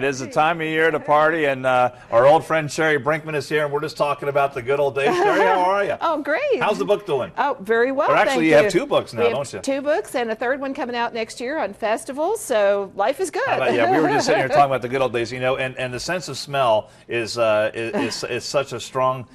It is the time of year to party, and our old friend Sherry Brinkman is here, and we're just talking about the good old days. Sherry, how are you? Oh, great. How's the book doing? Oh, very well, or actually, you have two books now, don't you? Two books and a third one coming out next year on festivals, so life is good. Yeah, we were just sitting here talking about the good old days, you know, and the sense of smell is such a strong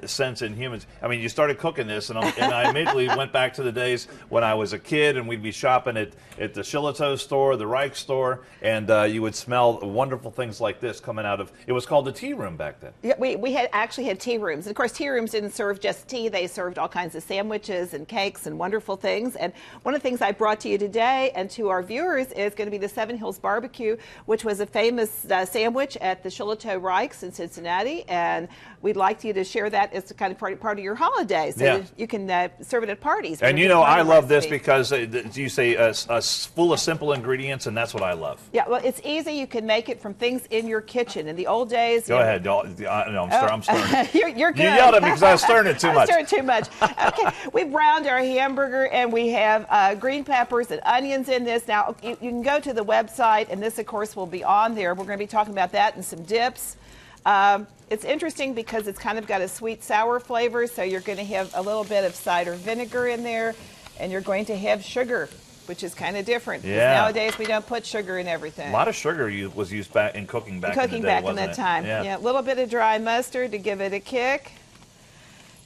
sense in humans. I mean, you started cooking this, and I immediately went back to the days when I was a kid, and we'd be shopping at the Shillitoe store, the Reich store, and you would smell wonderful things like this coming out of, it was called the tea room back then. Yeah, we actually had tea rooms. And of course, tea rooms didn't serve just tea. They served all kinds of sandwiches and cakes and wonderful things. And one of the things I brought to you today and to our viewers is going to be the Seven Hills Barbecue, which was a famous sandwich at the Shillitoe Reichs in Cincinnati. And we'd like you to share that as a kind of part of your holiday. So you can serve it at parties. And you know, I love this because you say full of simple ingredients, and that's what I love. Yeah, well, it's easy. You can make it from things in your kitchen. In the old days... Go ahead. No, I'm stirring. You're good. You yelled at me because I was stirring it too much. I stirred too much. Okay, we browned our hamburger, and we have green peppers and onions in this. Now, you can go to the website, and this, of course, will be on there. We're going to be talking about that and some dips. It's interesting because it's kind of got a sweet-sour flavor, so you're going to have a little bit of cider vinegar in there, and you're going to have sugar, which is kind of different. Yeah. Nowadays, we don't put sugar in everything. A lot of sugar was used back in cooking back in the day, back in that time. Yeah, a little bit of dry mustard to give it a kick.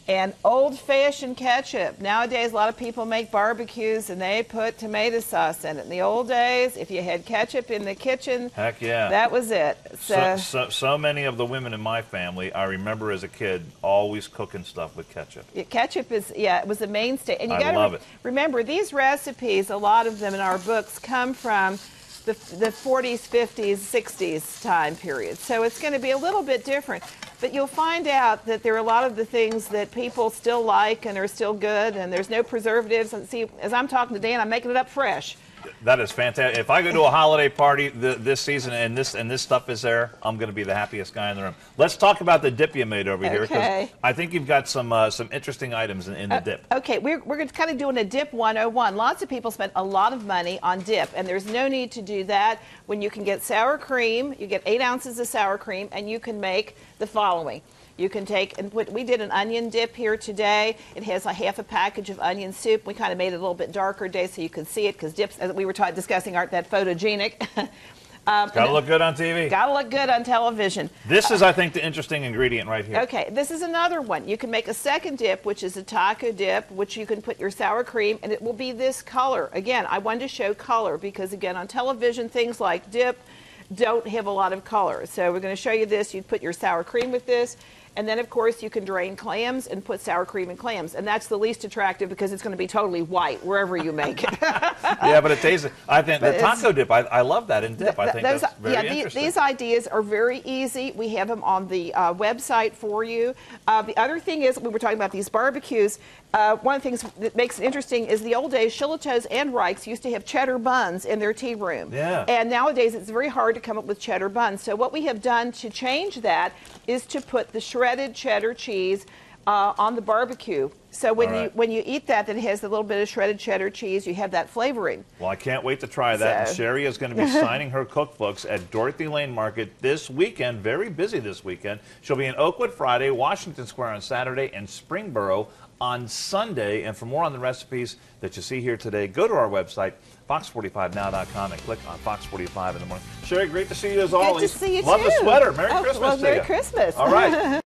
And old-fashioned ketchup. Nowadays, a lot of people make barbecues and they put tomato sauce in it. In the old days, if you had ketchup in the kitchen, heck yeah, that was it. So many of the women in my family, I remember as a kid, always cooking stuff with ketchup. Yeah, ketchup is, it was a mainstay. And you I love it. Remember, these recipes, a lot of them in our books, come from the 40s, 50s, 60s time period. So it's going to be a little bit different. But you'll find out that there are a lot of the things that people still like and are still good, and there's no preservatives. And see, as I'm talking to Dan, I'm making it up fresh. That is fantastic. If I go to a holiday party this season and this stuff is there, I'm going to be the happiest guy in the room. Let's talk about the dip you made over here, because I think you've got some interesting items in the dip. Okay, we're kind of doing a dip 101. Lots of people spend a lot of money on dip, and there's no need to do that when you can get sour cream. You get 8 ounces of sour cream, and you can make the following. You can take, and we did an onion dip here today. It has a half a package of onion soup. We kind of made it a little bit darker today so you could see it, because dips, as we were discussing, aren't that photogenic. Gotta look good on TV. Gotta look good on television. This is, I think, the interesting ingredient right here. Okay, this is another one. You can make a second dip, which is a taco dip, which you can put your sour cream, and it will be this color. Again, I wanted to show color because, again, on television, things like dip don't have a lot of color. So we're going to show you this. You put your sour cream with this. And then, of course, you can drain clams and put sour cream in clams. And that's the least attractive because it's going to be totally white wherever you make it. Yeah, but it tastes, I think, the taco dip, I love that in dip. I think that's very interesting. These ideas are very easy. We have them on the website for you. The other thing is, we were talking about these barbecues. One of the things that makes it interesting is the old days, Shillitoe's and Reich's used to have cheddar buns in their tea room. Yeah. And nowadays, it's very hard to come up with cheddar buns. So what we have done to change that is to put the shredded cheddar cheese on the barbecue. So when you eat that, it has a little bit of shredded cheddar cheese. You have that flavoring. Well, I can't wait to try that. And Sherry is going to be signing her cookbooks at Dorothy Lane Market this weekend. Very busy this weekend. She'll be in Oakwood Friday, Washington Square on Saturday, and Springboro on Sunday. And for more on the recipes that you see here today, go to our website, fox45now.com, and click on Fox 45 in the morning. Sherry, great to see you as always. Good to see you Love too. the sweater. Merry Christmas well, to Merry you. Christmas. All right.